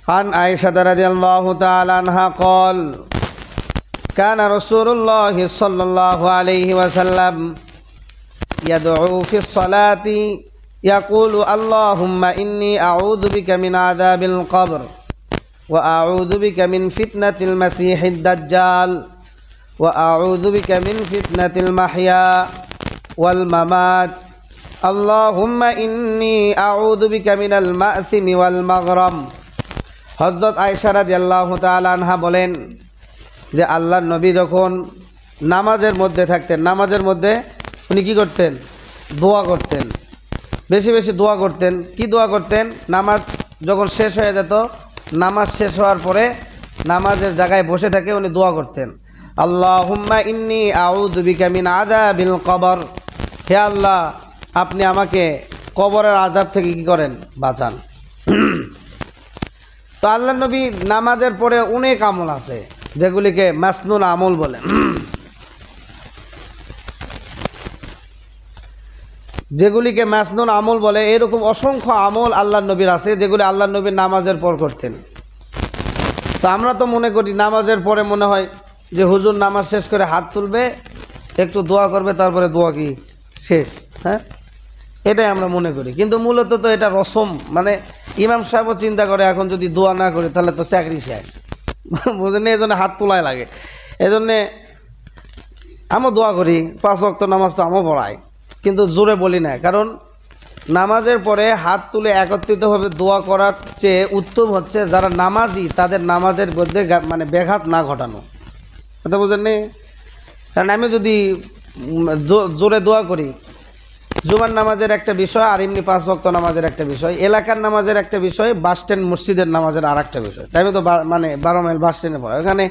عن عائشة رضي الله تعالى عنها قال كان رسول الله صلى الله عليه وسلم يدعو في الصلاة يقول اللهم إني أعوذ بك من عذاب القبر وأعوذ بك من فتنة المسيح الدجال وأعوذ بك من فتنة المحيا والممات اللهم إني أعوذ بك من المأثم والمغرم। হযরত আয়েশা রাদিয়াল্লাহু তাআলা আনহা বলেন যে আল্লাহর নবী যখন নামাজের মধ্যে থাকতেন, নামাজের মধ্যে উনি কি করতেন? দোয়া করতেন, বেশি বেশি দোয়া করতেন। কি দোয়া করতেন? নামাজ যখন শেষ হয়ে যেত, নামাজ শেষ হওয়ার পরে নামাজের জায়গায় বসে থেকে উনি দোয়া করতেন, আল্লাহুম্মা ইন্নী আউযু বিকা মিন আযাবিল কবর, হে আল্লাহ আপনি আমাকে কবরের আযাব থেকে কি করেন? বাঁচান। তো আল্লাহ নবী নামাজের পরে অনেক আমল আছে যেগুলিকে মাসনুন আমল বলে, যেগুলিকে মাসনুন আমল বলে। এরকম অসংখ্য আমল আল্লাহ নবীর আছে যেগুলি আল্লাহ নবী নামাজের পর করতেন। তো আমরা তো মনে করি নামাজের পরে মনে হয় যে হুজুর নামাজ শেষ করে হাত তুলবে, একটু দোয়া করবে, তারপরে দোয়া কি শেষ। হ্যাঁ, এটাই আমরা মনে করি, কিন্তু মূলত তো এটা রসম। মানে ইমাম সাহেবও চিন্তা করে এখন যদি দোয়া না করি তাহলে তো চাকরি শেষ, বুঝলেন? এই জন্য হাত তোলাই লাগে। এই জন্যে আমিও দোয়া করি, 5 ওয়াক্ত নামাজ তো আমিও পড়াই, কিন্তু জোরে বলি না। কারণ নামাজের পরে হাত তুলে একত্রিতভাবে দোয়া করার চেয়ে উত্তম হচ্ছে যারা নামাজি তাদের নামাজের মধ্যে মানে ব্যাঘাত না ঘটানো, কথা বুঝেন নি? কারণ আমি যদি জোরে দোয়া করি, জুমার নামাজের একটা বিষয়, আর এমনি 5 ওয়াক্ত নামাজের একটা বিষয়, এলাকার নামাজের একটা বিষয়, বাস স্ট্যান্ড মসজিদের নামাজের আর একটা বিষয়। তাই আমি তো মানে 12 মাইল বাস স্ট্যান্ডে পড়ে, ওখানে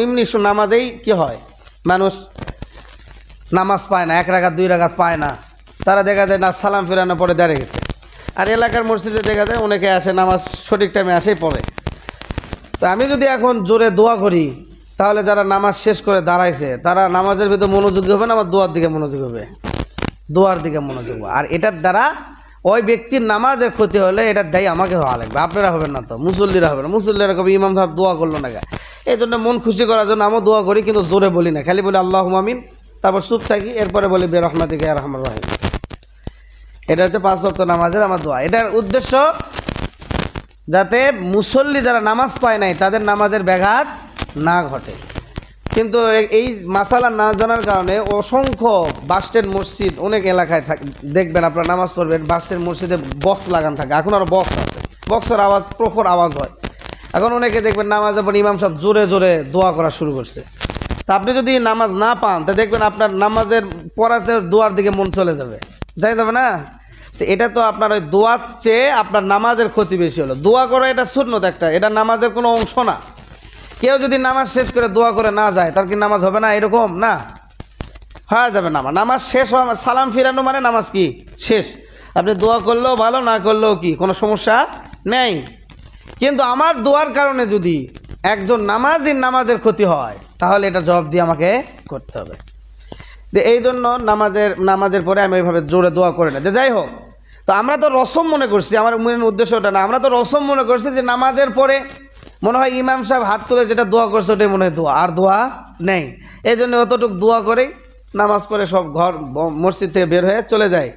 এমনি নামাজেই কি হয়, মানুষ নামাজ পায় না, 1 রাকাত 2 রাকাত পায় না, তারা দেখা যায় না সালাম ফেরানো পরে দাঁড়িয়ে গেছে। আর এলাকার মসজিদে দেখা যায় অনেকে আসে, নামাজ সঠিক টাইমে আসেই পড়ে। তো আমি যদি এখন জোরে দোয়া করি তাহলে যারা নামাজ শেষ করে দাঁড়াইছে তারা নামাজের ভিতর মনোযোগী হবে না, আমার দোয়ার দিকে মনোযোগ হবে, দোয়ার দিকে মনোযোগ হবে। আর এটার দ্বারা ওই ব্যক্তির নামাজের ক্ষতি হলে এটার দায়ী আমাকে হওয়া লাগবে, আপনারা হবেন না, তো মুসল্লিরা হবে না। মুসল্লিরা কবে ইমাম সাহেব দোয়া করলো না, এই জন্য মন খুশি করার জন্য আমিও দোয়া করি, কিন্তু জোরে বলি না, খালি বলি আল্লাহুম্মা আমিন, তারপর চুপ থাকি, এরপরে বলি বিরহমাতিকা ইয়া আরহামার রাহিম। এটা হচ্ছে 5 ওয়াক্ত নামাজের আমার দোয়া। এটার উদ্দেশ্য যাতে মুসল্লি যারা নামাজ পায় নাই তাদের নামাজের ব্যাঘাত না ঘটে। কিন্তু এই মাসালা না জানার কারণে অসংখ্য বাস স্ট্যান্ড মসজিদ অনেক এলাকায় দেখবেন, আপনারা নামাজ পড়বেন, বাস স্ট্যান্ড মসজিদে বক্স লাগানো থাকে, এখন আরও বক্স আছে, বক্সের আওয়াজ প্রখর আওয়াজ হয়। এখন অনেকে দেখবেন নামাজের পর ইমাম সাহেব জোরে জোরে দোয়া করা শুরু করছে। তা আপনি যদি নামাজ না পান তা দেখবেন আপনার নামাজের পড়ার দোয়ার দিকে মন চলে যাবে, যাই যাবে না? তো এটা তো আপনার ওই দোয়ার চেয়ে আপনার নামাজের ক্ষতি বেশি হলো। দোয়া করা এটা সুন্নত একটা, এটা নামাজের কোনো অংশ না। কেউ যদি নামাজ শেষ করে দোয়া করে না যায় তার কি নামাজ হবে না? এরকম না, হয়ে যাবে নামাজ। নামাজ শেষ হওয়া সালাম ফিরানো মানে নামাজ কি শেষ। আপনি দোয়া করলেও ভালো, না করলেও কি কোনো সমস্যা নেই। কিন্তু আমার দোয়ার কারণে যদি একজন নামাজের ক্ষতি হয় তাহলে এটা জবাব দিয়ে আমাকে করতে হবে। যে এই জন্য নামাজের পরে আমি ওইভাবে জোরে দোয়া করি না। যে যাই হোক, তো আমরা তো রসম মনে করছি, আমার মেন উদ্দেশ্য ওটা না, আমরা তো রসম মনে করছি যে নামাজের পরে মনে হয় ইমাম সাহেব হাত তুলে যেটা দোয়া করছে ওটাই মনে হয় দোয়া, আর দোয়া নেই। এই জন্য অতটুকু দোয়া করেই নামাজ পড়ে সব ঘর মসজিদ থেকে বের হয়ে চলে যায়।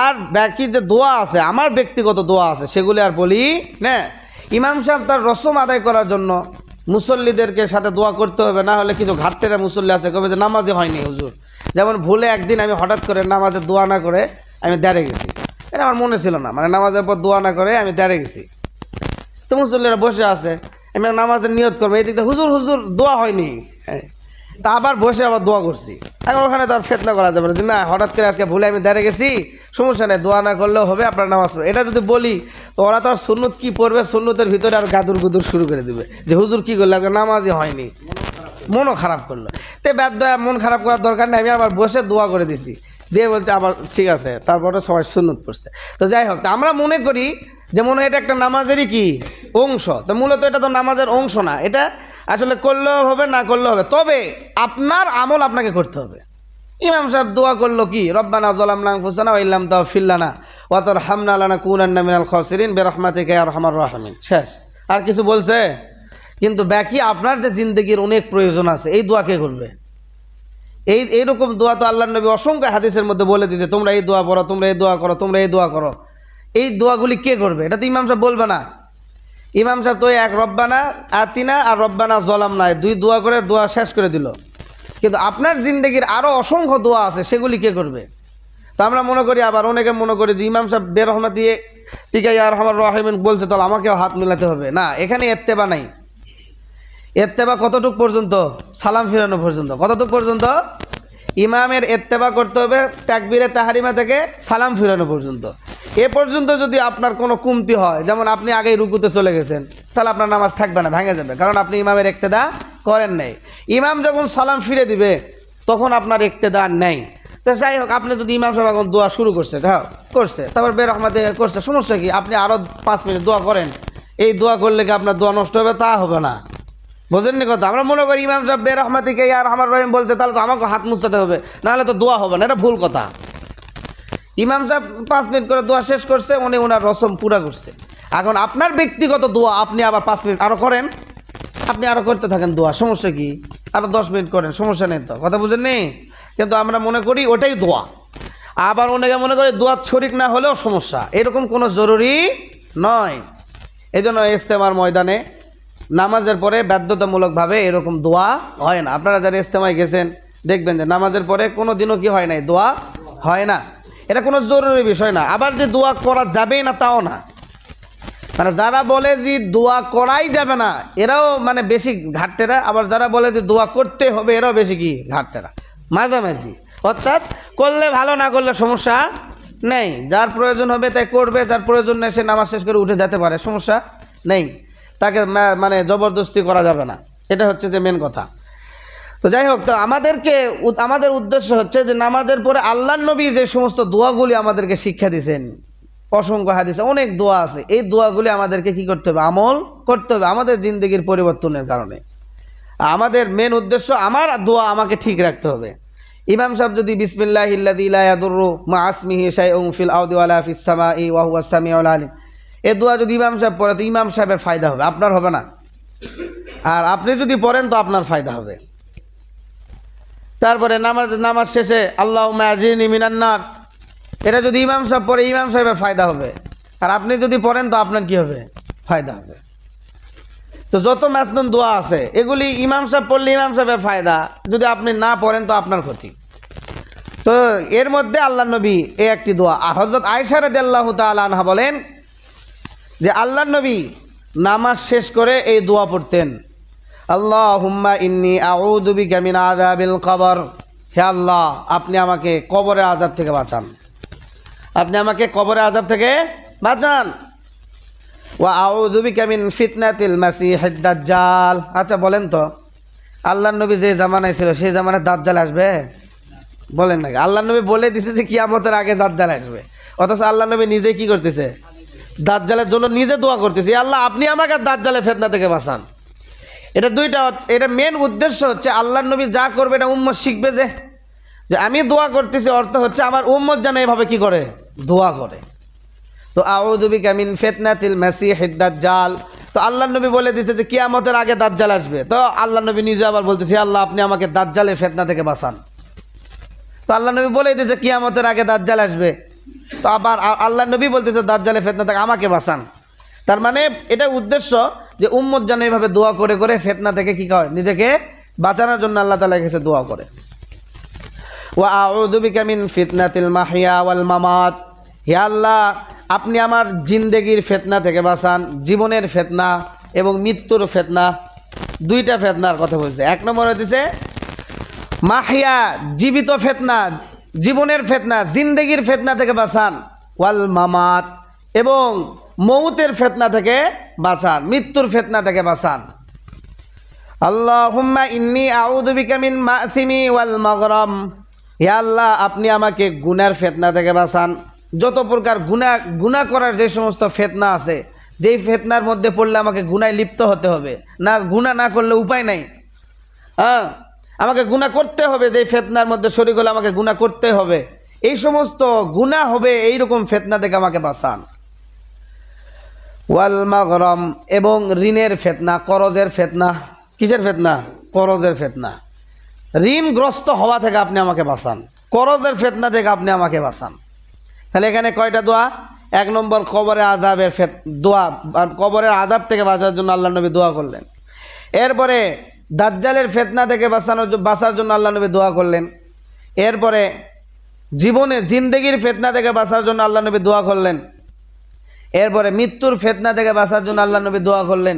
আর বাকি যে দোয়া আছে, আমার ব্যক্তিগত দোয়া আছে, সেগুলি আর বলি না। ইমাম সাহেব তার রসম আদায় করার জন্য মুসল্লিদেরকে সাথে দোয়া করতে হবে, না হলে কিছু ঘাটতেরা মুসল্লি আছে কবে যে নামাজে হয়নি হুজুর। যেমন ভুলে একদিন আমি হঠাৎ করে নামাজে দোয়া না করে আমি দাঁড়িয়ে গেছি, এটা আমার মনে ছিল না, মানে নামাজের পর দোয়া না করে আমি দাঁড়িয়ে গেছি। তো মুসল্লিরা বসে আছে, আমি নামাজের নিয়ত করবো, এই দিকটা হুজুর হুজুর দোয়া হয়নি, তা আবার বসে আবার দোয়া করছি। এখন ওখানে তো আর ফেতনা করা যাবে না যে না হঠাৎ করে আজকে ভুলে আমি দাঁড়িয়ে গেছি, সমস্যা নেই, দোয়া না করলেও হবে, আপনার নামাজ পড়বে। এটা যদি বলি তো ওরা তো আর সুন্নত কী পড়বে, সুন্নতের ভিতরে আর গাদুর গুদুর শুরু করে দেবে যে হুজুর কী করলে আজকে নামাজই হয়নি, মনও খারাপ করলো। তো বাধ্য মন খারাপ করার দরকার নেই, আমি আবার বসে দোয়া করে দিছি, দিয়ে বলতে আবার ঠিক আছে, তারপরে সবাই সুন্নত পড়ছে। তো যাই হোক, আমরা মনে করি যে মনে হয় এটা একটা নামাজেরই কি অংশ। তো মূলত এটা তো নামাজের অংশ না, এটা আসলে করলেও হবে, না করলেও হবে, তবে আপনার আমল আপনাকে করতে হবে। ইমাম সাহেব দোয়া করলো কি, রব্বানা যালামনা আনফুসানা ওয়া ইল্লাম তাগফির লানা ওয়া তারহামনা লানাকুনান্না মিনাল খাসিরিন বিরহমাতিকা ইয়া আরহামার রাহিমিন, শেষ। আর কিছু বলছে? কিন্তু বাকি আপনার যে জিন্দগির অনেক প্রয়োজন আছে, এই দোয়া কে করবে? এইরকম দোয়া তো আল্লাহর নবী অসংখ্য হাদিসের মধ্যে বলে দিয়েছে, তোমরা এই দোয়া পড়ো, তোমরা এই দোয়া করো, তোমরা এই দোয়া করো। এই দোয়াগুলি কে করবে? এটা তো ইমাম সাহেব বলবে না। ইমাম সাহেব তো এক রব্বানা আতিনা আর রব্বানা জলামনা, দুই দোয়া করে দোয়া শেষ করে দিল। কিন্তু আপনার জিন্দগির আরও অসংখ্য দোয়া আছে, সেগুলি কে করবে? তো আমরা মনে করি, আবার অনেকে মনে করি যে ইমাম সাহেব বেরহমা দিয়ে টিকা ইয়া রহমান রহিমিন বলছে, তাহলে আমাকেও হাত মিলাতে হবে। না, এখানে ইত্তেবা নাই। ইত্তেবা কতটুক পর্যন্ত? সালাম ফিরানো পর্যন্ত। কতটুক পর্যন্ত? ইমামের ইত্তেবা করতে হবে তাকবীরে তাহারিমা থেকে সালাম ফিরানো পর্যন্ত। এ পর্যন্ত যদি আপনার কোনো কমতি হয়, যেমন আপনি আগেই রুকুতে চলে গেছেন, তাহলে আপনার নামাজ থাকবে না, ভেঙে যাবে, কারণ আপনি ইমামের ইক্তেদা করেন নাই। ইমাম যখন সালাম ফিরে দিবে তখন আপনার ইক্তেদা নেই। তো যাই হোক, আপনি যদি ইমাম সাহেব এখন দোয়া শুরু করছে, হ্যাঁ করছে, তারপর বেরহমাতে করছে, সমস্যা কি? আপনি আরও 5 মিনিট দোয়া করেন। এই দোয়া করলে কি আপনার দোয়া নষ্ট হবে? তা হবে না। বোঝেননি কথা? আমরা মনে করি ইমাম সাহেব বেরহমাতিকে ইয়া রহমান রহিম বলছে, তাহলে তো আমাকে হাত মুছাতে হবে, নাহলে তো দোয়া হবে না। এটা ভুল কথা। ইমাম সাহেব 5 মিনিট করে দোয়া শেষ করছে, উনি ওনার রসম পুরা করছে। এখন আপনার ব্যক্তিগত দোয়া আপনি আবার 5 মিনিট আরও করেন, আপনি আরও করতে থাকেন দোয়া, সমস্যা কি? আরও 10 মিনিট করেন, সমস্যা নেই তো। কথা বুঝেননি? কিন্তু আমরা মনে করি ওটাই দোয়া। আবার অনেকে মনে করি দোয়া শরীক না হলেও সমস্যা, এরকম কোনো জরুরি নয়। এই জন্য ইজতেমার ময়দানে নামাজের পরে বাধ্যতামূলকভাবে এরকম দোয়া হয় না। আপনারা যারা ইজতেমায় গেছেন দেখবেন যে নামাজের পরে কোনো দিনও কি হয় নাই, দোয়া হয় না। এটা কোনো জরুরি বিষয় না। আবার যে দোয়া করা যাবে না তাও না, মানে যারা বলে যে দোয়া করাই যাবে না এরাও মানে বেশি ঘাটতেরা, আবার যারা বলে যে দোয়া করতে হবে এরাও বেশি কি ঘাটতেরা, মাঝামাঝি। অর্থাৎ করলে ভালো, না করলে সমস্যা নেই। যার প্রয়োজন হবে তাই করবে, যার প্রয়োজন নেই সে নামাজ শেষ করে উঠে যেতে পারে, সমস্যা নেই। তাকে মানে জবরদস্তি করা যাবে না, এটা হচ্ছে যে মেন কথা। তো যাই হোক, তো আমাদের উদ্দেশ্য হচ্ছে যে নামাজের পরে আল্লাহর নবী যে সমস্ত দোয়াগুলি আমাদেরকে শিক্ষা দিয়েছেন, অসংখ্য হাদিসে অনেক দোয়া আছে, এই দোয়াগুলি আমাদেরকে কি করতে হবে? আমল করতে হবে, আমাদের জিন্দগির পরিবর্তনের কারণে। আমাদের মেন উদ্দেশ্য, আমার দোয়া আমাকে ঠিক রাখতে হবে। ইমাম সাহেব যদি বিসমিল্লাহিল্লাযী লা ইয়াদুররু মা ইসমিহি শাইউন ফিল আরদি ওয়ালা ফিস সামাই ওয়া হুয়াস সামিউল আলিম, এই দোয়া যদি ইমাম সাহেব পড়ে তো ইমাম সাহেবের ফায়দা হবে, আপনার হবে না। আর আপনি যদি পড়েন তো আপনার ফায়দা হবে। তারপরে নামাজ শেষে আল্লাহুম্মা আজিরনি মিনান নার, এটা যদি ইমাম সাহেব পড়ে ইমাম সাহেবের ফায়দা হবে, আর আপনি যদি পড়েন তো আপনার কি হবে? ফায়দা হবে। তো যত মাসনুন দোয়া আছে এগুলি ইমাম সাহেব পড়লে ইমাম সাহেবের ফায়দা, যদি আপনি না পড়েন তো আপনার ক্ষতি। তো এর মধ্যে আল্লাহর নবী এই একটি দোয়া, হযরত আয়েশা রাদিয়াল্লাহু তাআলা আনহা বলেন যে আল্লাহর নবী নামাজ শেষ করে এই দোয়া পড়তেন, আল্লাহুম্মা ইন্নী আউযু বিকা মিন আযাবিল কবর, হে আল্লাহ আপনি আমাকে কবরের আযাব থেকে বাঁচান, আপনি আমাকে কবরের আযাব থেকে বাঁচান। ওয়া আউযু বিকা মিন ফিতনাতিল মাসিহিদ দাজ্জাল। আচ্ছা বলেন তো, আল্লাহর নবী যে জামানায় ছিল সেই জামানায় দাজ্জাল আসবে? বলেন নাকি? আল্লাহর নবী বলে দিছে যে কিয়ামতের আগে দাজ্জাল আসবে, অথচ আল্লাহর নবী নিজে কি করতেছে? দাজ্জালের জন্য নিজে দোয়া করতেছে, আল্লাহ আপনি আমাকে দাজ্জালের ফিতনা থেকে বাঁচান। এটা দুইটা, এটা মেন উদ্দেশ্য হচ্ছে আল্লাহর নবী যা করবে এটা উম্মত শিখবে, যে আমি দোয়া করতেছি, অর্থ হচ্ছে আমার উম্মত যেন এভাবে কি করে? দোয়া করে। তো আউযু বিকা মিন ফিতনাতিল মাসিহিদ দাজ্জাল, তো আল্লাহর নবী বলে দিয়েছে যে কিয়ামতের আগে দাজ্জাল আসবে, তো আল্লাহর নবী নিজে আবার বলতেছে আল্লাহ আপনি আমাকে দাজ্জালের ফিতনা থেকে বাঁচান। তো আল্লাহর নবী বলে দিয়েছে কিয়ামতের আগে দাজ্জাল আসবে, তো আবার আল্লাহর নবী বলতেছে দাজ্জালের ফিতনা থেকে আমাকে বাঁচান। তার মানে এটা উদ্দেশ্য যে উম্মত যেন এইভাবে দোয়া করে করে ফিতনা থেকে কি হয়? নিজেকে বাঁচানোর জন্য আল্লাহ তাআলা কাছে দোয়া করে। ওয়া আউযু বিকা মিন ফিতনাতিল মাহইয়া ওয়াল মামাত, হে আল্লাহ আপনি আমার জিন্দেগির ফিতনা থেকে বাঁচান, জীবনের ফিতনা এবং মৃত্যুর ফিতনা, দুইটা ফিতনার কথা বলছে। এক নম্বর হইতেছে মাহইয়া, জীবিত ফিতনা, জীবনের ফিতনা, জিন্দেগির ফিতনা থেকে বাঁচান, ওয়াল মামাত এবং মৌতের ফিতনা থেকে বাঁচান, মৃত্যুর ফিতনা থেকে বাঁচান। আল্লাহুম্মা ইন্নী আউযু বিকা মিন মাসিমি ওয়াল মাগরাম, হে আল্লাহ আপনি আমাকে গুনার ফিতনা থেকে বাঁচান, যত প্রকার গুনাহ করার যে সমস্ত ফিতনা আছে, যেই ফিতনার মধ্যে পড়লে আমাকে গুনায় লিপ্ত হতে হবে, না গুনাহ না করলে উপায় নাই, হ্যাঁ আমাকে গুনাহ করতে হবে, যেই ফিতনার মধ্যে শরীক হলে আমাকে গুনাহ করতে হবে, এই সমস্ত গুনাহ হবে এইরকম ফিতনা থেকে আমাকে বাঁচান। ওয়াল মাগরাম এবং ঋণের ফিতনা, করজের ফিতনা। কিসের ফিতনা? করজের ফিতনা। ঋণগ্রস্ত হওয়া থেকে আপনি আমাকে বাঁচান, করজের ফিতনা থেকে আপনি আমাকে বাঁচান। তাহলে এখানে কয়টা দোয়া? এক নম্বর কবরের আযাবের দোয়া, কবরের আযাব থেকে বাঁচার জন্য আল্লাহ নবী দোয়া করলেন। এরপরে দাজ্জালের ফিতনা থেকে বাঁচার জন্য আল্লাহ নবী দোয়া করলেন। এরপরে জিন্দেগির ফিতনা থেকে বাঁচার জন্য আল্লাহ নবী দোয়া করলেন। এরপরে মৃত্যুর ফিতনা থেকে বাঁচার জন্য আল্লাহ নবী দোয়া করলেন।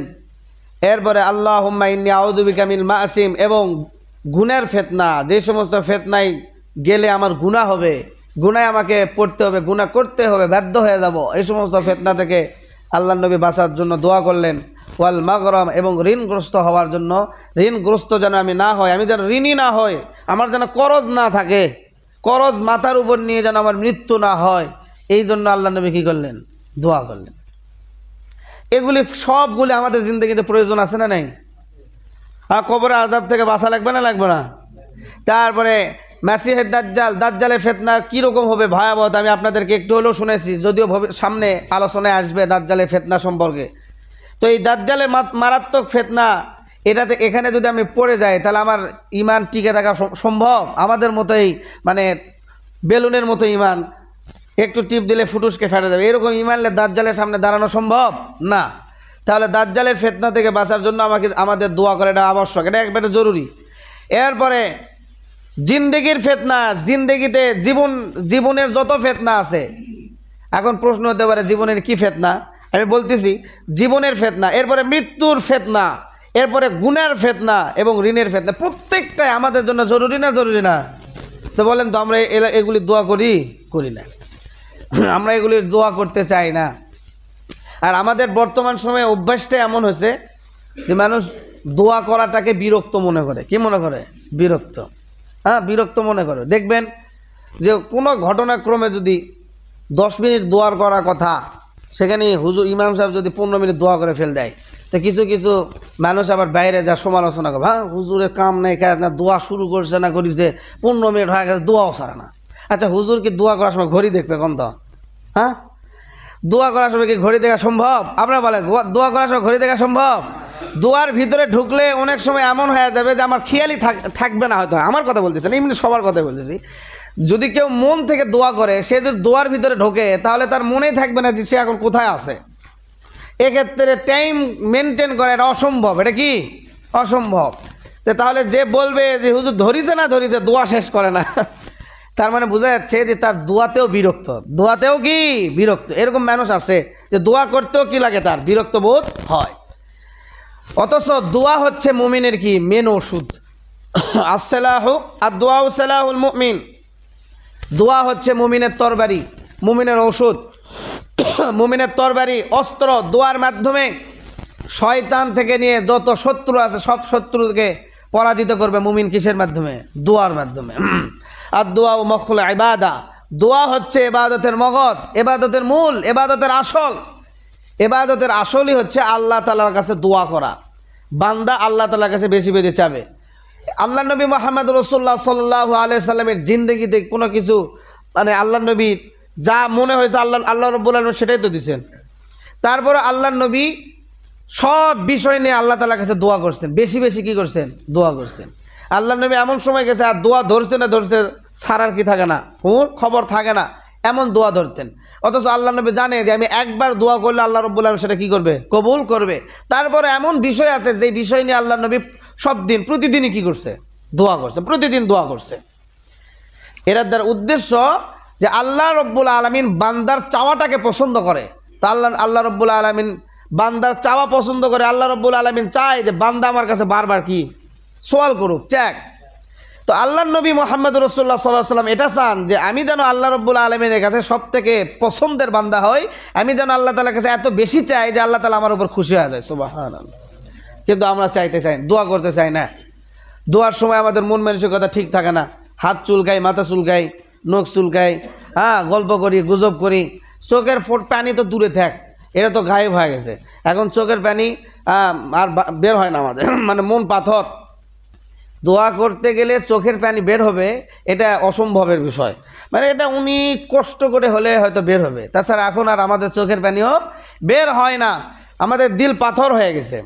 এরপরে আল্লাহুম্মা ইন্নী আউযু বিকা মিনাল মাআসিম, এবং গুনাহের ফিতনা, যে সমস্ত ফিতনায় গেলে আমার গুনাহ হবে, গুনায় আমাকে পড়তে হবে, গুনাহ করতে হবে, বাধ্য হয়ে যাব, এই সমস্ত ফিতনা থেকে আল্লাহ নবী বাঁচার জন্য দোয়া করলেন। ওয়াল মাগরাম, এবং ঋণগ্রস্ত হওয়ার জন্য, ঋণগ্রস্ত যেন আমি না হই, আমি যেন ঋণী না হই, আমার যেন করজ না থাকে, করজ মাথার উপর নিয়ে যেন আমার মৃত্যু না হয়, এই জন্য আল্লাহ নবী কী করলেন? দোয়া করলেন। এগুলি সবগুলি আমাদের জিন্দগিতে প্রয়োজন আছে না নাই? আর কবরের আযাব থেকে বাঁচা লাগবে না, লাগবে না? তারপরে মাসিহের দাজ্জালের ফিতনা কীরকম হবে ভয়াবহ, আমি আপনাদেরকে একটু হলেও শুনেছি, যদিও সামনে আলোচনায় আসবে দাজ্জালের ফিতনা সম্পর্কে। তো এই দাজ্জালের মারাত্মক ফিতনা, এটাতে এখানে যদি আমি পড়ে যাই তাহলে আমার ইমান টিকে থাকা সম্ভব? আমাদের মতোই, মানে বেলুনের মতো ইমান, একটু টিপ দিলে ফুটুসকে ফেটে যাবে, এরকম ইমানলে দাজ্জালের সামনে দাঁড়ানো সম্ভব না। তাহলে দাজ্জালের ফিতনা থেকে বাঁচার জন্য আমাদের দোয়া করে, এটা আবশ্যক, এটা একবারে জরুরি। এরপরে জিন্দেগির ফিতনা, জিন্দেগিতে জীবনের যত ফিতনা আছে। এখন প্রশ্ন হতে পারে জীবনের কি ফিতনা? আমি বলতেছি জীবনের ফিতনা, এরপরে মৃত্যুর ফিতনা, এরপরে গুনাহের ফিতনা এবং ঋণের ফিতনা, প্রত্যেকটাই আমাদের জন্য জরুরি না, জরুরি না? তো বলেন তো, আমরা এগুলি দোয়া করি না? আমরা এগুলির দোয়া করতে চাই না। আর আমাদের বর্তমান সময়ে অভ্যাসটা এমন হয়েছে যে মানুষ দোয়া করাটাকে বিরক্ত মনে করে। কি মনে করে? বিরক্ত। হ্যাঁ, বিরক্ত মনে করে। দেখবেন যে কোনো ঘটনাক্রমে যদি 10 মিনিট দোয়ার করা কথা, সেখানে হুজুর ইমাম সাহেব যদি 15 মিনিট দোয়া করে ফেল দেয়, তো কিছু কিছু মানুষ আবার বাইরে যা সমালোচনা করে, হ্যাঁ হুজুরের কাম নেই, কাজ না, দোয়া শুরু করছে না করেছে, 15 মিনিট হয়ে গেছে, দোয়াও সারে না। আচ্ছা, হুজুর কি দোয়া করার সময় ঘড়ি দেখবে কোন? তো হ্যাঁ, দোয়া করার সময় কি ঘড়ি দেখা সম্ভব? আপনারা বলেন, দোয়া করার সময় ঘড়ি দেখা সম্ভব? দোয়ার ভিতরে ঢুকলে অনেক সময় এমন হয়ে যাবে যে আমার খেয়ালই থাকবে না, হয়তো আমার কথা বলতেছি না, এমনি সবার কথা বলতেছি। যদি কেউ মন থেকে দোয়া করে, সে যদি দোয়ার ভিতরে ঢোকে, তাহলে তার মনেই থাকবে না যে সে এখন কোথায় আছে। এক্ষেত্রে টাইম মেনটেন করা এটা অসম্ভব। এটা কি? অসম্ভব। তাহলে যে বলবে যে হুজুর ধরিছে না ধরিছে, দোয়া শেষ করে না, তার মানে বোঝা যাচ্ছে যে তার দোয়াতেও বিরক্ত, দোয়াতেও কি বিরক্ত। এরকম মানুষ আছে যে দোয়া করতেও কি লাগে, তার বিরক্ত বোধ হয়। অথচ দোয়া হচ্ছে মুমিনের কি মেন ওষুধ। আসসালাহু আদ-দুআউ সালাহুল মুমিন, দোয়া হচ্ছে মুমিনের তরবারি, মুমিনের ওষুধ, মুমিনের তরবারি, অস্ত্র। দোয়ার মাধ্যমে শয়তান থেকে নিয়ে যত শত্রু আছে সব শত্রুকে পরাজিত করবে মুমিন। কিসের মাধ্যমে? দোয়ার মাধ্যমে। আর দোয়া ও মখল ইবাদা, দোয়া হচ্ছে ইবাদতের মগজ, ইবাদতের মূল, ইবাদতের আসল। ইবাদতের আসলই হচ্ছে আল্লাহ তাআলার কাছে দোয়া করা। বান্দা আল্লাহ তাআলার কাছে বেশি বেশি চাবে। আল্লাহ নবী মুহাম্মদ রাসূলুল্লাহ সাল্লাল্লাহু আলাইহি সাল্লামের জিন্দেগিতে কোনো কিছু, মানে আল্লাহ নবীর যা মনে হয়েছে আল্লাহ রাব্বুল আলামিন সেটাই তো দিয়েছেন। তারপরে আল্লাহ নবী সব বিষয় নিয়ে আল্লাহ তাআলার কাছে দোয়া করছেন, বেশি বেশি কি করছেন? দোয়া করছেন। আল্লাহ নবী এমন সময় গেছে আর দোয়া ধরছে না ধরছে ছাড়ার কি থাকে না, খবর থাকে না, এমন দোয়া ধরতেন। অথচ আল্লাহ নবী জানে যে আমি একবার দোয়া করলে আল্লাহ রাব্বুল আলামিন সেটা কি করবে? কবুল করবে। তারপরে এমন বিষয় আছে যে বিষয় নিয়ে আল্লাহ নবী সব দিন প্রতিদিনই কি করছে? দোয়া করছে, প্রতিদিন দোয়া করছে। এর দ্বারা উদ্দেশ্য যে আল্লাহ রাব্বুল আলামিন বান্দার চাওয়াটাকে পছন্দ করে। তা আল্লাহ রাব্বুল আলামিন বান্দার চাওয়া পছন্দ করে। আল্লাহ রাব্বুল আলামিন চায় যে বান্দা আমার কাছে বারবার কি সওয়াল করুক, চাক। তো আল্লাহ নবী মুহাম্মদ রাসূলুল্লাহ সাল্লাল্লাহু আলাইহি ওয়াসাল্লাম এটা চান যে আমি যেন আল্লাহ রাব্বুল আলামিনের কাছে সবথেকে পছন্দের বান্দা হই, আমি যেন আল্লাহ তাআলার কাছে এত বেশি চাই যে আল্লাহ তাআলা আমার উপর খুশি হয়ে যায়। সুবহানাল্লাহ। কিন্তু আমরা চাইতে চাই, দোয়া করতে চাই না। দোয়ার সময় আমাদের মন মানসিকতা ঠিক থাকে না, হাত চুলকাই, মাথা চুলকাই, নখ চুলকাই, হ্যাঁ গল্প করি, গুজব করি। চোখের পানি তো দূরে থাক, এটা তো গায়েব হয়ে গেছে। এখন চোখের পানি আর বের হয় না আমাদের, মানে মন পাথর। দোয়া করতে গেলে চোখের পানি বের হবে, এটা অসম্ভবের বিষয়। মানে এটা উনি কষ্ট করে হলে হয়তো বের হবে, তাছাড়া এখন আর আমাদের চোখের পানিও বের হয় না, আমাদের দিল পাথর হয়ে গেছে।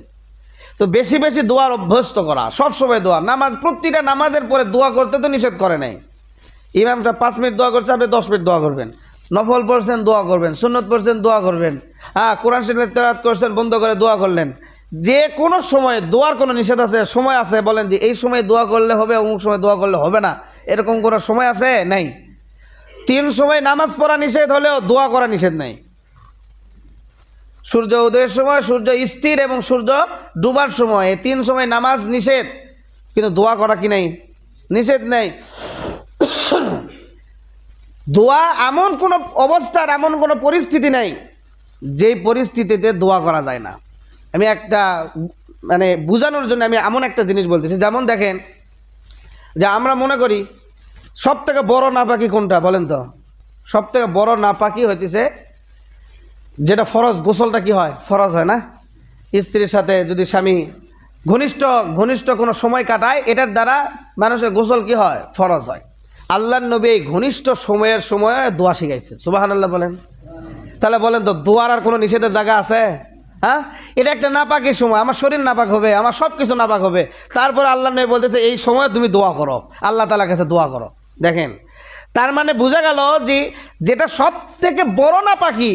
তো বেশি বেশি দোয়ার অভ্যস্ত করা, সবসময় দোয়া, নামাজ, প্রতিটা নামাজের পরে দোয়া করতে তো নিষেধ করে নাই। ইমাম সাহেব 5 মিনিট দোয়া করছে, আপনি 10 মিনিট দোয়া করবেন। নফল পড়ছেন, দোয়া করবেন। সুন্নত পড়ছেন, দোয়া করবেন। কোরআন শরীফের তেলাওয়াত করছেন, বন্ধ করে দোয়া করলেন। যে কোনো সময় দোয়ার কোনো নিষেধ আছে? সময় আছে? বলেন যে এই সময় দোয়া করলে হবে, অমুক সময় দোয়া করলে হবে না, এরকম কোনো সময় আছে? নাই। 3 সময় নামাজ পড়া নিষেধ হলেও দোয়া করা নিষেধ নাই। সূর্য উদয়ের সময়, সূর্য স্থির এবং সূর্য ডুবার সময়, এই 3 সময় নামাজ নিষেধ, কিন্তু দোয়া করা কি নাই? নিষেধ নেই। দোয়া এমন কোনো অবস্থার, এমন কোনো পরিস্থিতি নাই যেই পরিস্থিতিতে দোয়া করা যায় না। আমি একটা মানে বোঝানোর জন্য আমি এমন একটা জিনিস বলতেছি, যেমন দেখেন যে আমরা মনে করি সব থেকে বড় নাপাকি কোনটা বলেন তো? সব থেকে বড় নাপাকি হইতেছে যেটা ফরজ, গোসলটা কি হয়? ফরজ হয় না? স্ত্রীর সাথে যদি স্বামী ঘনিষ্ঠ কোনো সময় কাটায়, এটার দ্বারা মানুষের গোসল কি হয়? ফরজ হয়। আল্লাহর নবী এই ঘনিষ্ঠ সময়ে দোয়া শিখাইছে, সুবহানাল্লাহ বলেন। তাহলে বলেন তো দোয়ার আর কোনো নিষেধের জায়গা আছে? হ্যাঁ, এটা একটা নাপাকের সময়, আমার শরীর নাপাক হবে, আমার সব কিছু নাপাক হবে, তারপর আল্লাহর নবী বলতেছে এই সময় তুমি দোয়া করো, আল্লাহ তাআলার কাছে দোয়া করো। দেখেন, তার মানে বোঝা গেল যে যেটা সব থেকে বড় নাপাকি,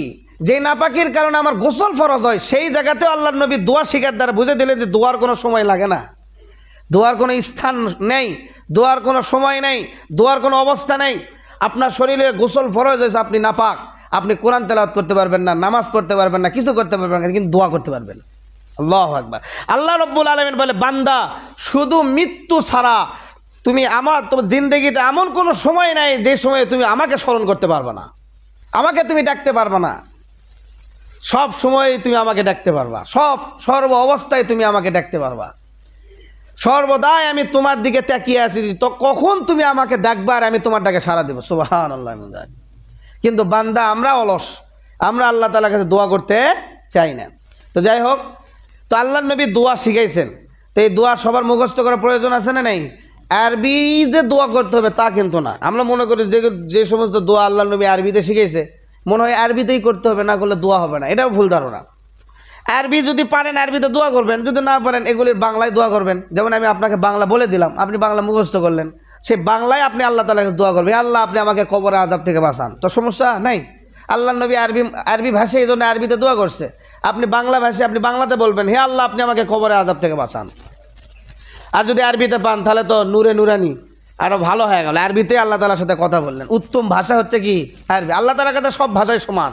যে নাপাকির কারণে আমার গোসল ফরজ হয়, সেই জায়গাতেও আল্লাহর নবী দোয়া শিখার দ্বারা বুঝে দিলেন যে দোয়ার কোনো সময় লাগে না, দোয়ার কোনো স্থান নেই, দোয়ার কোনো সময় নেই, দোয়ার কোনো অবস্থা নেই। আপনার শরীরে গোসল ফরজ হয়েছে, আপনি নাপাক, আপনি কোরআন তেলাওয়াত করতে পারবেন না, নামাজ পড়তে পারবেন না, কিছু করতে পারবেন না, কিন্তু দোয়া করতে পারবেন। আল্লাহু আকবার। আল্লাহ রাব্বুল আলামিন বলে, বান্দা শুধু মৃত্যু ছাড়া তুমি তোমার জিন্দেগিতে এমন কোনো সময় নাই যে সময়ে তুমি আমাকে স্মরণ করতে পারবে না, আমাকে তুমি ডাকতে পারবে না। সব সময় তুমি আমাকে ডাকতে পারবা, সর্ব অবস্থায় তুমি আমাকে ডাকতে পারবা, সর্বদাই আমি তোমার দিকে তাকিয়ে আছি, তো কখন তুমি আমাকে ডাকবা আর আমি তোমার ডাকে সাড়া দেবো। সুবহানাল্লাহ। কিন্তু বান্দা আমরা অলস, আমরা আল্লাহ তাআলার কাছে দোয়া করতে চাই না। তো যাই হোক, তো আল্লাহর নবী দোয়া শিখাইছেন, তো এই দোয়া সবার মুখস্থ করার প্রয়োজন আছে না? নেই। আরবিতে দোয়া করতে হবে তা কিন্তু না। আমরা মনে করি যে সমস্ত দোয়া আল্লাহর নবী আরবিতে শিখাইছে, মনে হয় আরবিতেই করতে হবে, না করলে দোয়া হবে না। এটাও ভুল ধারণা। আরবি যদি পারেন আরবিতে দোয়া করবেন, যদি না পারেন এগুলির বাংলায় দোয়া করবেন। যেমন আমি আপনাকে বাংলা বলে দিলাম, আপনি বাংলা মুখস্থ করলেন, সেই বাংলায় আপনি আল্লাহ তাআলাকে দোয়া করবেন, আল্লাহ আপনি আমাকে কবরের আযাব থেকে বাঁচান, তো সমস্যা নাই। আল্লাহর নবী আরবি ভাষায় এই জন্য আরবিতে দোয়া করছে, আপনি বাংলা ভাষায় আপনি বাংলাতে বলবেন, হে আল্লাহ আপনি আমাকে কবরের আযাব থেকে বাঁচান। আর যদি আরবিতে পান তাহলে তো নূরে নূরানি আরও ভালো হয়ে গেল, আরবিতে আল্লাহ তাআলার সাথে কথা বললেন। উত্তম ভাষা হচ্ছে কি? আরবি। আল্লাহ তাআলার কাছে সব ভাষাই সমান,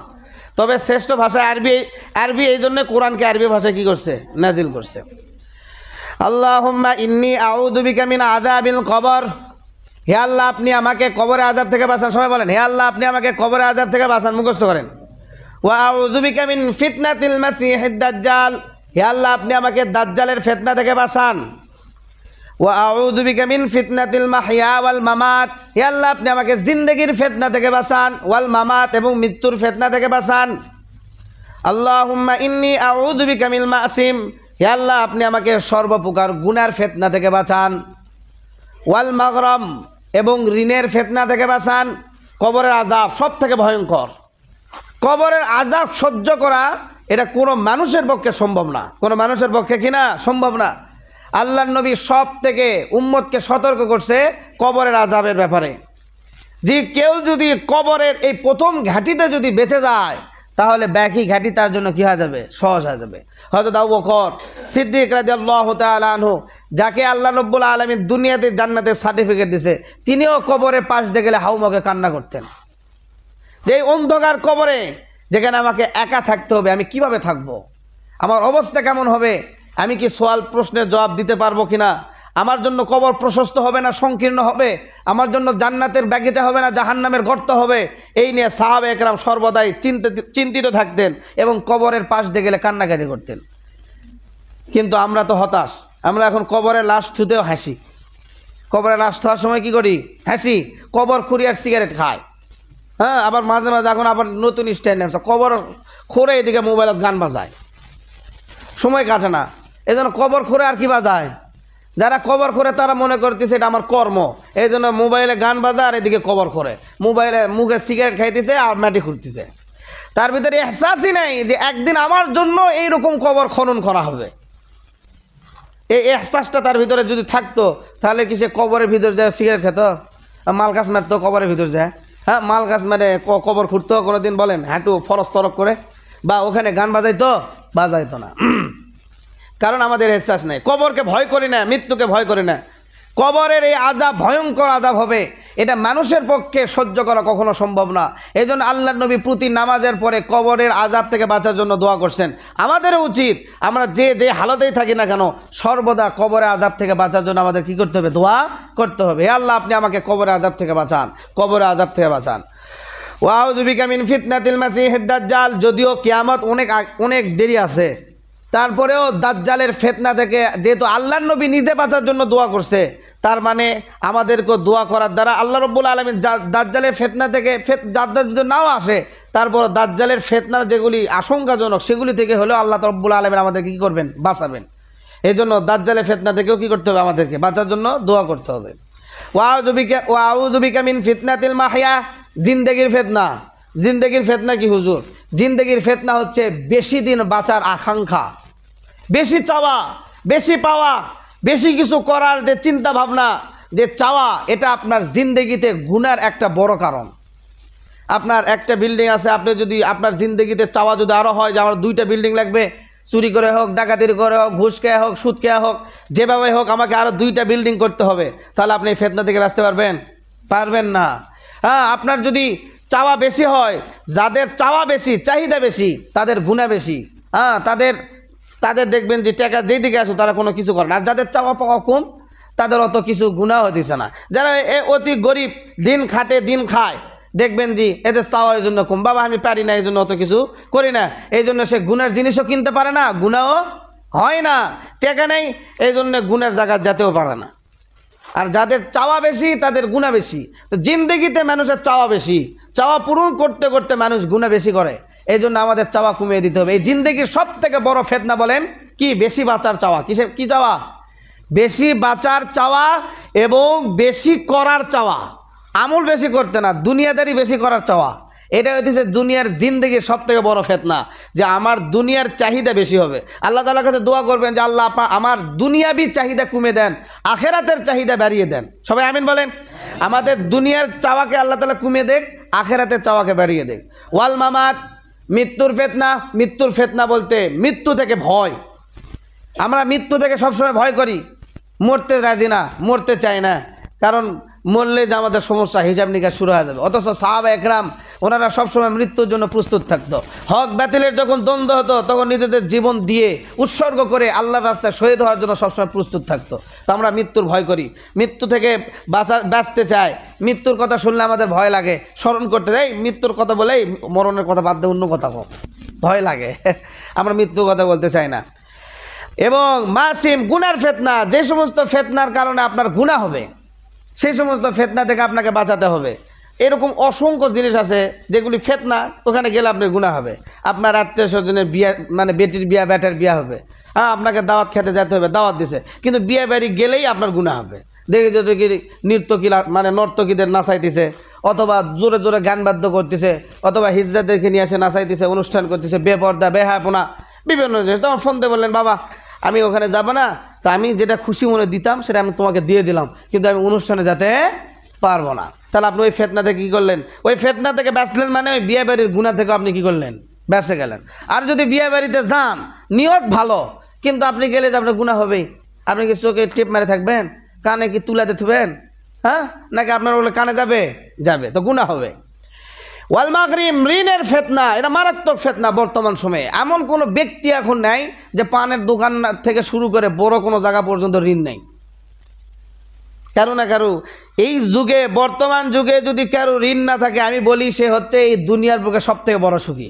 তবে শ্রেষ্ঠ ভাষা আরবি। এই জন্য কোরআনকে আরবি ভাষায় কি করছে? নাজিল করছে। আল্লাহুম্মা ইন্নী আউযু বিকা মিন আযাবিল কবর, হে আল্লাহ আপনি আমাকে কবরের আযাব থেকে বাঁচান। সবাই বলেন, হে আল্লাহ আপনি আমাকে কবরের আযাব থেকে বাঁচান, মুখস্থ করেন। ওয়া আউযু বিকা মিন ফিতনাতিল মাসিহিদ দাজ্জাল, হে আল্লাহ আপনি আমাকে দাজ্জালের ফিতনা থেকে বাঁচান। ওয়া আউযু বিকা মিন ফিতনাতিল মাহইয়া ওয়াল মামাত, হে আল্লাহ আপনি আমাকে জিন্দেগির ফিতনা থেকে বাঁচান, ওয়াল মামাত এবং মৃত্যুর ফিতনা থেকে বাঁচান। আল্লাহুম্মা ইন্নী আউযু বিকা মিল মাসিম, হে আল্লাহ আপনি আমাকে সর্বপ্রকার গুনার ফিতনা থেকে বাঁচান। ওয়াল মাগরাম এবং ঋণের ফিতনা থেকে বাঁচান। কবরের আযাব সব থেকে ভয়ঙ্কর। কবরের আযাব সহ্য করা এটা কোনো মানুষের পক্ষে সম্ভব না, কোনো মানুষের পক্ষে কিনা সম্ভব না। আল্লাহর নবী সব থেকে উম্মতকে সতর্ক করছে কবরের আযাবের ব্যাপারে, যে কেউ যদি কবরের এই প্রথম ঘাটিতে যদি বেঁচে যায় তাহলে বাকি ঘাটি তার জন্য কি হয়ে যাবে? সহজ হয়ে যাবে। হযরত আবু বকর সিদ্দিক রাদিয়াল্লাহু তাআলা আনহু, যাকে আল্লাহ রাব্বুল আলামিন দুনিয়াতে জান্নাতের সার্টিফিকেট দিয়েছে, তিনিও কবরের পাশ দিয়ে গেলে হাউমাগে কান্না করতেন, যে অন্ধকার কবরে যেখানে আমাকে একা থাকতে হবে, আমি কিভাবে থাকবো, আমার অবস্থা কেমন হবে, আমি কি সওয়াল প্রশ্নের জবাব দিতে পারবো কিনা, আমার জন্য কবর প্রশস্ত হবে না সংকীর্ণ হবে, আমার জন্য জান্নাতের বাগিচা হবে না জাহান্নামের গর্ত হবে, এই নিয়ে সাহাবা একরাম সর্বদাই চিন্তিত থাকতেন এবং কবরের পাশ দিয়ে গেলে কান্নাকাটি করতেন। কিন্তু আমরা তো হতাশ, আমরা এখন কবরের লাশ ছুঁতেও হাসি, কবরের লাশ খাওয়ার সময় কি করি? হাসি। কবর খুঁড়ি আর সিগারেট খায়। হ্যাঁ, আবার মাঝে মাঝে এখন আবার নতুন স্টাইল নেমছে, কবর খুঁড়ে এদিকে মোবাইলত গান বাজায়, সময় কাটে না, এই জন্য কবর খুঁড়ে আর কি বাজায়? যারা কবর করে তারা মনে করতেছে এটা আমার কর্ম, এই জন্য মোবাইলে গান বাজা আর এদিকে কবর করে, মোবাইলে মুখে সিগারেট খাইতেছে আর মাটি খুঁড়তেছে। তার ভিতরে এহসাসই নাই যে একদিন আমার জন্য এইরকম কবর খনন করা হবে। এই এহসাসটা তার ভিতরে যদি থাকতো তাহলে কি সে কবরের ভিতর যায় সিগারেট খেত, মাল গাছ মারতো কবরের ভিতর যায়? হ্যাঁ, মাল গাছ মেরে কবর খুঁড়তো কোনোদিন বলেন? হাঁটু ফরস তরক করে, বা ওখানে গান বাজাইতো? বাজাইতো না। কারণ আমাদের এহসাস নেই। কবরকে ভয় করি না, মৃত্যুকে ভয় করি না। কবরের এই আযাব ভয়ঙ্কর আযাব হবে, এটা মানুষের পক্ষে সহ্য করা কখনো সম্ভব না। এই জন্য আল্লাহর নবী প্রতি নামাজের পরে কবরের আযাব থেকে বাঁচার জন্য দোয়া করছেন। আমাদেরও উচিত আমরা যে হালতেই থাকি না কেন সর্বদা কবরের আযাব থেকে বাঁচার জন্য আমাদের কি করতে হবে? দোয়া করতে হবে। হে আল্লাহ, আপনি আমাকে কবরের আযাব থেকে বাঁচান, কবরের আযাব থেকে বাঁচান। ওয়াউযু বিকা মিন ফিতনাতিল মাসিহিদ দাজ্জাল। যদিও কিয়ামত অনেক দেরি আছে, তারপরেও দাজ্জালের ফিতনা থেকে যেহেতু আল্লাহর নবী নিজে বাঁচার জন্য দোয়া করছে, তার মানে আমাদেরকে দোয়া করার দ্বারা আল্লাহ রাব্বুল আলামিন দাজ্জালের ফিতনা থেকে, দাজ্জাল যদি নাও আসে তারপর দাজ্জালের ফিতনার যেগুলি আশঙ্কাজনক সেগুলি থেকে হলেও আল্লাহ রাব্বুল আলামিন আমাদেরকে কী করবেন? বাঁচাবেন। এই জন্য দাজ্জালের ফিতনা থেকেও কী করতে হবে? আমাদেরকে বাঁচার জন্য দোয়া করতে হবে। ওয়াউযু বিকা মিন ফিতনাতিল মাহইয়া। জিন্দেগির ফিতনা। জিন্দেগির ফিতনা কি হুজুর? জিন্দেগির ফিতনা হচ্ছে বেশি দিন বাঁচার আকাঙ্ক্ষা, বেশি চাওয়া, বেশি পাওয়া, বেশি কিছু করার যে চিন্তা ভাবনা, যে চাওয়া, এটা আপনার জিন্দেগিতে গুনার একটা বড় কারণ। আপনার একটা বিল্ডিং আছে, আপনি যদি আপনার জিন্দেগিতে চাওয়া যদি আরও হয় যে আমার 2টা বিল্ডিং লাগবে, চুরি করে হোক, ডাকাতির করে হোক, ঘুষ খেয়ে হোক, সুদ খেয়ে হোক, যেভাবে হোক আমাকে আরও 2টা বিল্ডিং করতে হবে, তাহলে আপনি এই ফিতনা থেকে বাঁচতে পারবেন? পারবেন না। হ্যাঁ, আপনার যদি চাওয়া বেশি হয়, যাদের চাওয়া বেশি, চাহিদা বেশি, তাদের গুনাহ বেশি। হ্যাঁ, তাদের দেখবেন যে টাকা যেই দিকে আসো তারা কোনো কিছু করে না। আর যাদের চাওয়া পাওয়া কম তাদের অত কিছু গুনাহ হতেছে না। যারা অতি গরিব, দিন খাটে দিন খায়, দেখবেন যে এদের চাওয়া এই জন্য কম, বাবা আমি পারি না এই জন্য অত কিছু করি না, এই জন্য সে গুনার জিনিসও কিনতে পারে না, গুনাহও হয় না, টাকা নেই, এই জন্য গুনার জায়গায় যেতেও পারে না। আর যাদের চাওয়া বেশি তাদের গুনাহ বেশি। তো জিন্দেগিতে মানুষের চাওয়া বেশি, চাওয়া পূরণ করতে করতে মানুষ গুনাহ বেশি করে। এই জন্য আমাদের চাওয়া কমিয়ে দিতে হবে। এই জিন্দেগির সব থেকে বড় ফিতনা বলেন কি? বেশি বাঁচার চাওয়া। কি চাওয়া? বেশি বাঁচার চাওয়া এবং বেশি করার চাওয়া। আমল বেশি করতে না, দুনিয়াদারি বেশি করার চাওয়া। এটা হচ্ছে দুনিয়ার জিন্দেগির সব থেকে বড় ফিতনা, যে আমার দুনিয়ার চাহিদা বেশি হবে। আল্লাহ তাআলার কাছে দোয়া করবেন যে আল্লাহ আমার দুনিয়াবি চাহিদা কমে দেন, আখেরাতের চাহিদা বাড়িয়ে দেন। সবাই আমিন বলেন। আমাদের দুনিয়ার চাওয়াকে আল্লাহ তাআলা কমে দেখ, আখেরাতের চাওয়াকে বাড়িয়ে দেখ। ওয়াল মামাত। মৃত্যুর ফিতনা। মৃত্যুর ফিতনা বলতে মৃত্যু থেকে ভয়। আমরা মৃত্যু থেকে সবসময় ভয় করি, মরতে রাজি না, মরতে চাই না, কারণ মরলে যে আমাদের সমস্যা, হিসাব নিকাশ শুরু হয়ে যাবে। অথচ সাহাবা একরাম ওনারা সবসময় মৃত্যুর জন্য প্রস্তুত থাকতো। হক বাতিলের যখন দ্বন্দ্ব হতো তখন নিজেদের জীবন দিয়ে উৎসর্গ করে আল্লাহর রাস্তায় শহীদ হওয়ার জন্য সবসময় প্রস্তুত থাকতো। তো আমরা মৃত্যুর ভয় করি, মৃত্যু থেকে বাঁচতে চাই। মৃত্যুর কথা শুনলে আমাদের ভয় লাগে, স্মরণ করতে যাই, মৃত্যুর কথা বলেই মরণের কথা বাদ দিয়ে অন্য কথা হোক, ভয় লাগে। আমরা মৃত্যুর কথা বলতে চাই না। এবং মাসিম গুনার ফিতনা, যে সমস্ত ফিতনার কারণে আপনার গুনাহ হবে সেই সমস্ত ফিতনা থেকে আপনাকে বাঁচাতে হবে। এরকম অসংখ্য জিনিস আছে যেগুলি ফিতনা, ওখানে গেলে আপনার গুনাহ হবে। আপনার আত্মীয় স্বজনের বিয়ে, মানে বেটির বিয়া, বেটার বিয়া হবে, হ্যাঁ আপনাকে দাওয়াত খেতে যেতে হবে, দাওয়াত দিছে, কিন্তু বিয়ে বাড়ি গেলেই আপনার গুনাহ হবে। দেখি যে মানে নর্তকীদের নাচাইতেছে, অথবা জোরে জোরে গান বাদ্য করতেছে, অথবা হিজড়াদেরকে নিয়ে আসে নাচাইতেছে, অনুষ্ঠান করতেছে, বেপর্দা, বেহায়াপনা, বিভিন্ন জিনিস। তখন ফোন দিয়ে বললেন বাবা আমি ওখানে যাব না, তা আমি যেটা খুশি মনে দিতাম সেটা আমি তোমাকে দিয়ে দিলাম, কিন্তু আমি অনুষ্ঠানে যেতে পারবো না। তাহলে আপনি ওই ফিতনা থেকে কী করলেন? ওই ফিতনা থেকে বাঁচলেন, মানে ওই বিয়ে বাড়ির গুনাহ থেকে আপনি কী করলেন? বেঁচে গেলেন। আর যদি বিয়ে বাড়িতে যান, নিয়ত ভালো, কিন্তু আপনি গেলে যে আপনার গুনাহ হবেই। আপনি কি চোখে টেপ মারে থাকবেন? কানে কি তুলাতে থাকবেন? হ্যাঁ, নাকি আপনার বলে কানে যাবে তো গুনাহ হবে। ওয়াল মাগরিম, ঋণের ফিতনা, এটা মারাত্মক ফিতনা বর্তমান সময়ে। এমন কোনো ব্যক্তি এখন নাই যে পানের দোকান থেকে শুরু করে বড় কোনো জায়গা পর্যন্ত ঋণ নেই। কারো না কারো এই যুগে, বর্তমান যুগে যদি কারো ঋণ না থাকে, আমি বলি সে হচ্ছে এই দুনিয়ার বুকে সব থেকে বড় সুখী।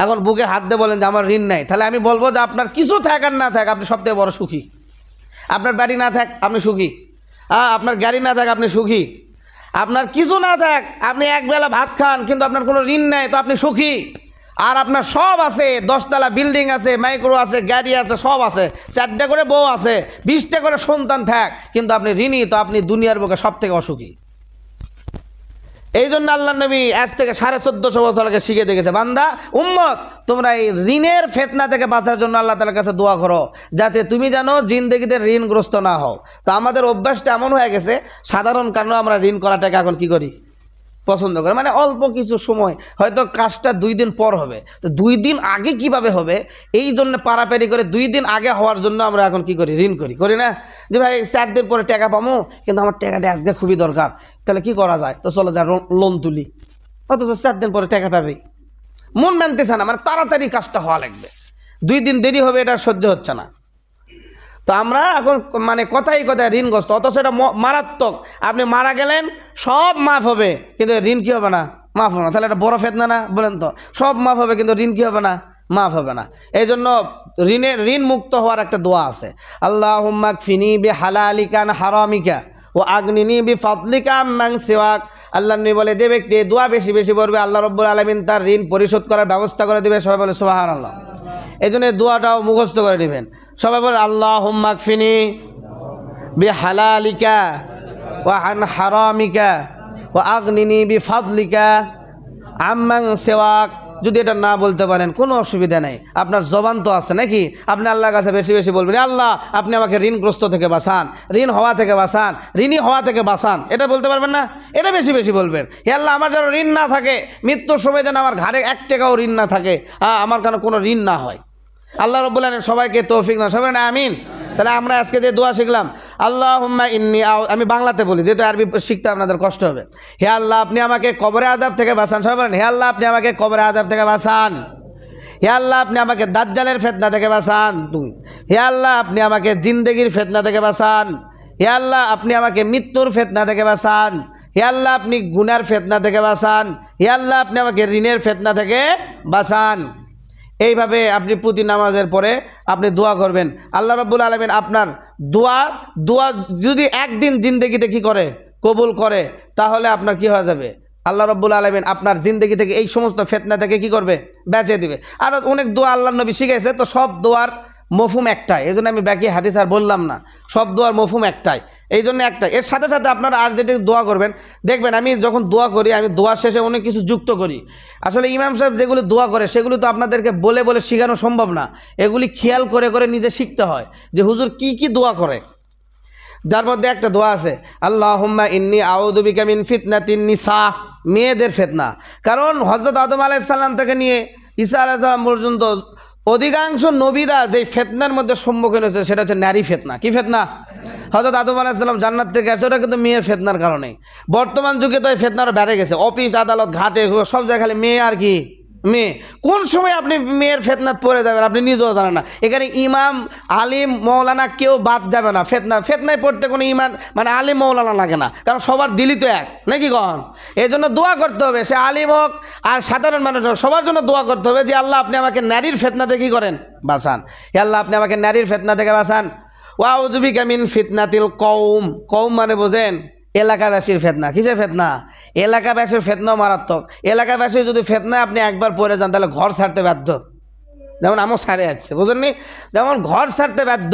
এখন বুকে হাত দিয়ে বলেন যে আমার ঋণ নাই, তাহলে আমি বলবো যে আপনার কিছু থাক আর না থাক আপনি সব থেকে বড় সুখী। আপনার বাড়ি না থাক আপনি সুখী, আপনার গাড়ি না থাক আপনি সুখী, আপনার কিছু না থাক আপনি একবেলা ভাত খান কিন্তু আপনার কোনো ঋণ নাই, তো আপনি সুখী। আর আপনার সব আছে, 10তলা বিল্ডিং আছে, মাইক্রো আছে, গাড়ি আছে, সব আছে, 4টা করে বউ আছে, 20টা করে সন্তান থাক, কিন্তু আপনি ঋণী, তো আপনি দুনিয়ার বুকে সব থেকে অসুখী। এই জন্য আল্লাহ নবী আজ থেকে 1450 বছর আগে শিখে দেখেছে, বান্দা উম্মত তোমরা এই ঋণের ফিতনা থেকে বাঁচার জন্য আল্লাহ তাআলার কাছে দোয়া করো, যাতে তুমি জানো জিন্দেগিতে ঋণগ্রস্ত না হও। তো আমাদের অভ্যাসটা এমন হয়ে গেছে, সাধারণ কারণে আমরা ঋণ করাটাকে এখন কি করি, পছন্দ করে। মানে অল্প কিছু সময়, হয়তো কাজটা 2 দিন পর হবে, তো 2 দিন আগে কিভাবে হবে এই জন্য পারাপারি করে 2 দিন আগে হওয়ার জন্য আমরা এখন কি করি, ঋণ করি না? যে ভাই 4 দিন পরে টাকা পাবো, কিন্তু আমার টাকাটা আজকে খুবই দরকার, তাহলে কি করা যায়, তো চলো যা লোন তুলি, অথচ 4 দিন পরে টাকা পাবে, মন মানতেছে না, মানে তাড়াতাড়ি কাজটা হওয়া লাগবে, 2 দিন দেরি হবে, এটা সহ্য হচ্ছে না। তো আমরা এখন মানে কথাই কথায় ঋণগ্রস্ত, অথচ এটা মারাত্মক। আপনি মারা গেলেন সব মাফ হবে, কিন্তু ঋণ কি হবে না, মাফ হবে না। তাহলে এটা বড় ফিতনা না? বলেন তো, সব মাফ হবে কিন্তু ঋণ কি হবে না, মাফ হবে না। এই জন্য ঋণ মুক্ত হওয়ার একটা দোয়া আছে, আল্লাহুম্মা কফিনি বিহালালিকা আন হারামিকা ও আগনিনি বিফাদলিকা আম্মান সিওয়াক। আল্লাহ নবী বলে, যে ব্যক্তি এই দোয়া বেশি বেশি পড়বে, আল্লাহ রাব্বুল আলামিন তার ঋণ পরিশোধ করার ব্যবস্থা করে দেবে। সবাই বলে সুবহানাল্লাহ। এই জন্য দোয়াটাও মুখস্থ করে নেবেন। সবাই বলে, আল্লাহুম্মা কফিনি বিহালালিকা ওয়া আন হারামিকা ওয়া আগনিনি বিফাদলিকা আম্মান সিওয়াক। যদি এটা না বলতে পারেন কোনো অসুবিধা নেই, আপনার জবান তো আছে নাকি, আপনি আল্লাহর কাছে বেশি বেশি বলবেন, আল্লাহ আপনি আমাকে ঋণগ্রস্ত থেকে বাঁচান, ঋণ হওয়া থেকে বাঁচান, ঋণী হওয়া থেকে বাঁচান। এটা বলতে পারবেন না? এটা বেশি বেশি বলবেন। হে আল্লাহ, আমার যেন ঋণ না থাকে, মৃত্যুর সময় যেন আমার ঘাড়ে 1 টাকাও ঋণ না থাকে, আমার কেন কোনো ঋণ না হয়। আল্লাহ রাব্বুল আলামিন সবাইকে তৌফিক দান, সবাই না আমিন। তাহলে আমরা আজকে যে দোয়া শিখলাম, আল্লাহুম্মা ইন্নী, আমি বাংলাতে বলি যেহেতু আরবি শিখতে আপনাদের কষ্ট হবে। হে আল্লাহ, আপনি আমাকে কবরে আযাব থেকে বাঁচান। সবাই বলেন, হে আল্লাহ আপনি আমাকে কবরে আযাব থেকে বাঁচান। হে আল্লাহ আপনি আমাকে দাজ্জালের ফিতনা থেকে বাঁচান। হে আল্লাহ আপনি আমাকে জিন্দেগির ফিতনা থেকে বাঁচান। হে আল্লাহ আপনি আমাকে মৃত্যুর ফিতনা থেকে বাঁচান। হে আল্লাহ আপনি গুনার ফিতনা থেকে বাঁচান। হে আল্লাহ আপনি আমাকে ঋণের ফিতনা থেকে বাঁচান। এইভাবে আপনি প্রতি নামাজের পরে আপনি দোয়া করবেন। আল্লাহ রাব্বুল আলামিন আপনার দোয়া যদি একদিন জিন্দেগিতে কি করে, কবুল করে, তাহলে আপনার কি হয়ে যাবে, আল্লাহ রাব্বুল আলামিন আপনার জিন্দেগি থেকে এই সমস্ত ফিতনা থেকে কি করবে, বেঁচে দিবে। আর অনেক দোয়া আল্লাহর নবী শিখাইছে, তো সব দোয়ার মফহুম একটাই, এই জন্য আমি বাকি হাদিস আর বললাম না, সব দোয়ার মফহুম একটাই, এই জন্য একটাই। এর সাথে সাথে আপনারা আর যেটি দোয়া করবেন, দেখবেন আমি যখন দোয়া করি, আমি দোয়ার শেষে অনেক কিছু যুক্ত করি। আসলে ইমাম সাহেব যেগুলো দোয়া করে সেগুলো তো আপনাদেরকে বলে বলে শেখানো সম্ভব না, এগুলি খেয়াল করে করে নিজে শিখতে হয় যে হুজুর কি কি দোয়া করে। যার মধ্যে একটা দোয়া আছে, আল্লাহুম্মা ইন্নী আউযু বিকা মিন ফিতনাতিন নিসা, মেয়েদের ফিতনা। কারণ হযরত আদম আলাইহিস সালাম থেকে নিয়ে ঈসা আলাইহিস সালাম পর্যন্ত অধিকাংশ নবীরা যে ফিতনার মধ্যে সম্মুখীন হয়েছে সেটা হচ্ছে নারী ফিতনা। কি ফিতনা? হযরত আদম আলাইহিস সালাম জান্নাত থেকে আসে, ওটা কিন্তু মেয়ের ফিতনার কারণে। বর্তমান যুগে তো এই ফিতনাটা বেড়ে গেছে, অফিস আদালত ঘাটে সব জায়গায় খালি মেয়ে আর কি মেয়ে। কোন সময় আপনি মেয়ের ফিতনাত পড়ে যাবেন আপনি নিজেও জানেন না। এখানে ইমাম, আলিম, মৌলানা কেউ বাদ যাবে না। ফিতনায় পড়তে কোনো ইমান মানে আলিম মৌলানা লাগে না, কারণ সবার দিলই তো এক নাকি কন। এই জন্য দোয়া করতে হবে, সে আলিম হোক আর সাধারণ মানুষ হোক, সবার জন্য দোয়া করতে হবে যে আল্লাহ আপনি আমাকে নারীর ফিতনাতে কি করেন, বাঁচান। হে আল্লাহ আপনি আমাকে নারীর ফিতনা থেকে বাঁচান। ওয়া আউযু বিকা মিন ফিতনাতিল কওম, কওম মানে বোঝেন এলাকাবাসীর ফিতনা। কিসের ফিতনা? এলাকাবাসীর ফিতনাও মারাত্মক। এলাকাবাসীর যদি ফিতনায় আপনি একবার পড়ে যান তাহলে ঘর ছাড়তে বাধ্য, যেমন আমার ছাড়ে আছে, বুঝেননি, যেমন ঘর ছাড়তে বাধ্য।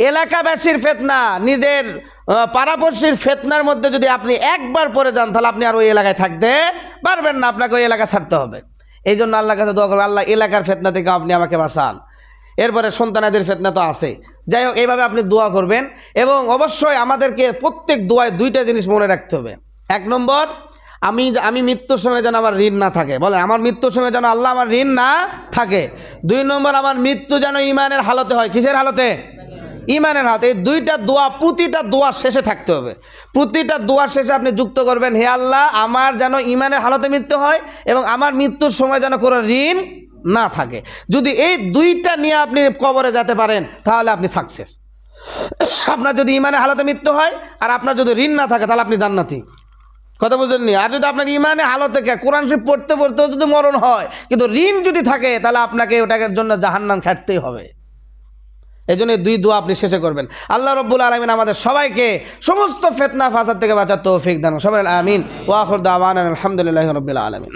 এলাকাবাসীর ফিতনা, নিজের পাড়াপড়শির ফিতনার মধ্যে যদি আপনি একবার পড়ে যান তাহলে আপনি আর ওই এলাকায় থাকতে পারবেন না, আপনাকে ওই এলাকা ছাড়তে হবে। এই জন্য আল্লাহর কাছে দোয়া করবেন, আল্লাহ এলাকার ফিতনা থেকে আপনি আমাকে বাঁচান। এরপরে সন্তানাদের ফিতনা তো আছে। যাই হোক, এইভাবে আপনি দোয়া করবেন। এবং অবশ্যই আমাদেরকে প্রত্যেক দোয়ায় 2টা জিনিস মনে রাখতে হবে। 1 নম্বর, আমি মৃত্যুর সময় যেন আমার ঋণ না থাকে। বলে আমার মৃত্যুর সময় যেন আল্লাহ আমার ঋণ না থাকে। 2 নম্বর, আমার মৃত্যু যেন ইমানের হালতে হয়। কিসের হালতে? ইমানের হালতে। এই 2টা দোয়া প্রতিটা দোয়ার শেষে থাকতে হবে। প্রতিটা দোয়ার শেষে আপনি যুক্ত করবেন, হে আল্লাহ আমার যেন ইমানের হালতে মৃত্যু হয় এবং আমার মৃত্যুর সময় যেন কোনো ঋণ না থাকে। যদি এই 2টা নিয়ে আপনি কবরে যেতে পারেন তাহলে আপনি সাকসেস। আপনার যদি ইমানের হালতে মৃত্যু হয় আর আপনার যদি ঋণ না থাকে তাহলে আপনি জান্নাতি। কথা বুঝেননি? আর যদি আপনার ইমানে হালতে কোরআন শরীফ পড়তে পড়তেও যদি মরণ হয় কিন্তু ঋণ যদি থাকে তাহলে আপনাকে ওটার জন্য জাহান্নাম খাটতেই হবে। এই জন্য 2 দোয়া আপনি শেষে করবেন। আল্লাহ রাব্বুল আলামিন আমাদের সবাইকে সমস্ত ফিতনা ফাসাদ থেকে বাঁচার তৌফিক দান। সবাই আমিন। ওয়া আখিরু দাওয়ানা আলহামদুলিল্লাহি রাব্বিল আলামিন।